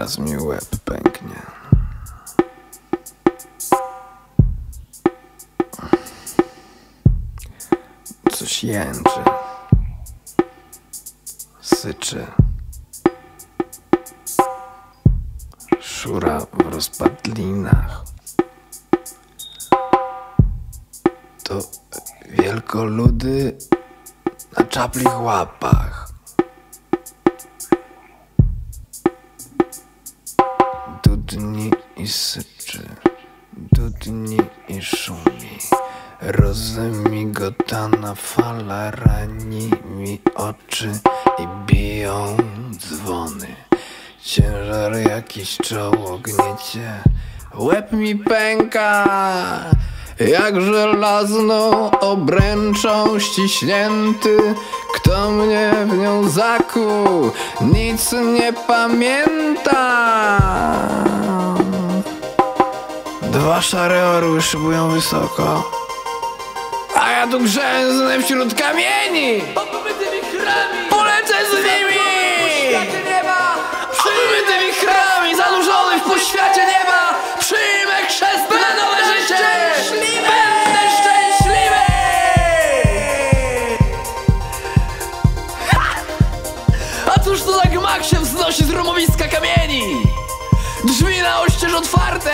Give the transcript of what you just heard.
zaraz mi łeb pęknie. Coś jęczy, syczy, szura w rozpadlinach. To wielkoludy na czaplich łapach. Dudni i syczy, dudni i szumi. Rozmigotana fala rani mi oczy i biją dzwony. Ciężar jakiś czoło gniecie, łeb mi pęka jak żelazną obręczą ściśnięty. Kto mnie w nią zakuł, nic nie pamięta. Dwa szare orły szybują wysoko, a ja tu grzęznę wśród kamieni. Polecę z nimi obmytymi chrami, zanurzony w poświacie nieba. Przyjmę chrzest na nowe życie. Będę szczęśliwy. A cóż to za gmach się wznosi z rumowiska kamieni? Drzwi na oścież otwarte,